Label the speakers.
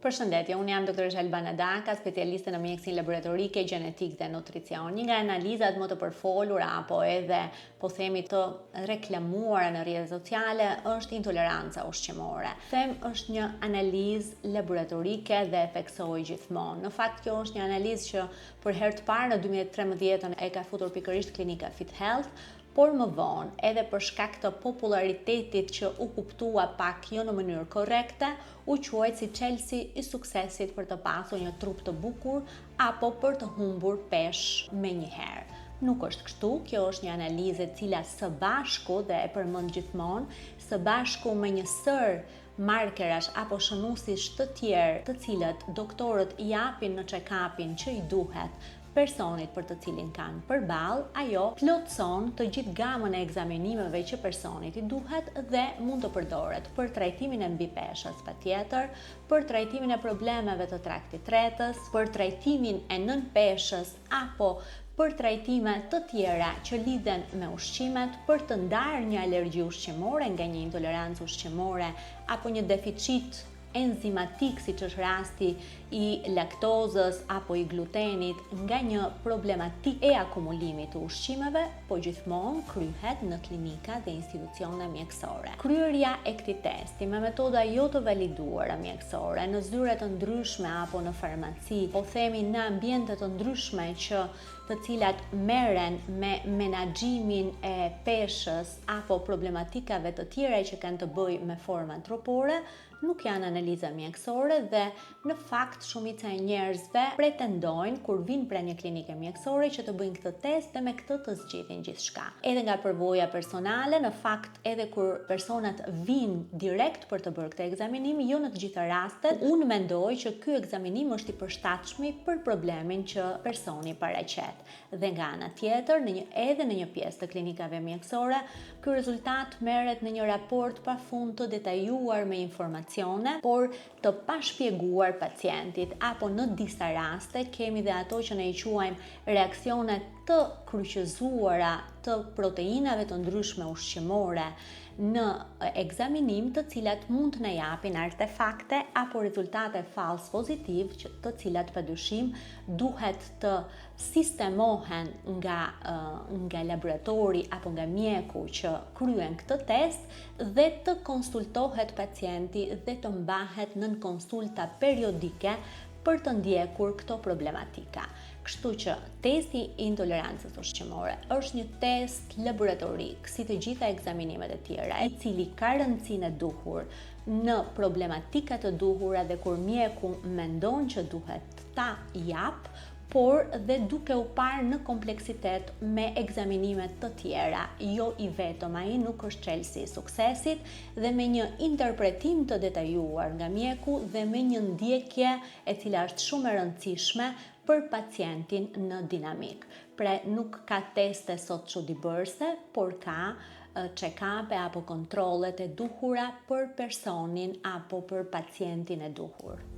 Speaker 1: Përshëndetje, unë jam doktoresha Albana Daka, specialiste në mjekësinë laboratorike, gjenetik dhe nutricion. Një nga analizat më të përfolura apo edhe po themi të reklamuara në rrjetet sociale është intoleranca ushqimore. Them është një analizë laboratorike dhe theksoj gjithmonë. Në fakt kjo është një analizë që për herë të parë në 2013 e ka futur pikërisht klinika Fit Health, por më vonë, edhe për shkak të popularitetit që u kuptua pak jo në mënyrë korrekte, u quajt si çelësi i suksesit për të pasur një trup të bukur apo për të humbur peshë menjëherë. Nuk është kështu, kjo është një analizë e cila së bashku, dhe e përmend gjithmonë, së bashku me një sër markerash apo shënuesish të tjerë, të cilët doktorët i japin në check-upin që i duhet personit për të cilin kanë përballë, ajo plotëson të gjithë gamën e ekzaminimeve që personit i duhet dhe mund të përdoret për trajtimin e mbipeshës patjetër, për trajtimin e problemeve të traktit tretës, për trajtimin e nënpeshës apo për trajtime të tjera që lidhen me ushqimet, për të ndarë një alergji ushqimore nga një intolerancë ushqimore apo një deficit enzimatik, si që është rasti i laktozës apo i glutenit, nga një problematik e akumulimit të ushqimeve, po gjithmonë kryhet në klinika dhe institucione mjekësore. Kryerja e këtij testi me metoda jo të validuara mjekësore, në zyre të ndryshme apo në farmaci, po themi në ambiente të ndryshme të cilat merren me menaxhimin e peshës apo problematikave të tjera që kanë të bëjnë me forma tropore, nuk janë analiza mjekësore dhe në fakt shumica e njerëzve pretendojnë kur vinë pra një klinike mjekësore që të bëjnë këtë test dhe me këtë të zgjidhin gjithçka. Edhe nga përvoja personale, në fakt edhe kur personat vinë direkt për të bërë këtë ekzaminim, jo në të gjitha rastet, unë mendoj që ky ekzaminim është i përshtatshëm për problemin që personi paraqet. Dhe nga ana tjetër, edhe në një pjesë të klinikave mjekësore, ky rezultat merret në një raport pafund të detajuar me informacione, por të pashpjeguar pacientit, apo në disa raste kemi dhe ato që ne i quajmë reaksione të kryqëzuara të proteinave të ndryshme ushqimore në ekzaminim, të cilat mund të na japin artefakte apo rezultate false pozitiv, të cilat padyshim duhet të sistemohen nga laboratori apo nga mjeku që kryen këtë test dhe të konsultohet pacienti dhe të mbahet nën konsulta periodike për të ndjekur këto problematika. Kështu që testi i intolerancës ushqimore është një test laboratorik, si të gjitha ekzaminimet e tjera, i cili ka rëndësinë e duhur në problematika të duhura dhe kur mjeku mendon që duhet ta jap, por dhe duke u parë në kompleksitet me ekzaminimet të tjera, jo i vetëm ai nuk është çelësi i suksesit, dhe me një interpretim të detajuar nga mjeku dhe me një ndjekje e cila është shumë e rëndësishme për pacientin në dinamik. Pra nuk ka teste sot çuditëbërëse, por ka check-up apo kontrollet e duhura për personin apo për pacientin e duhur.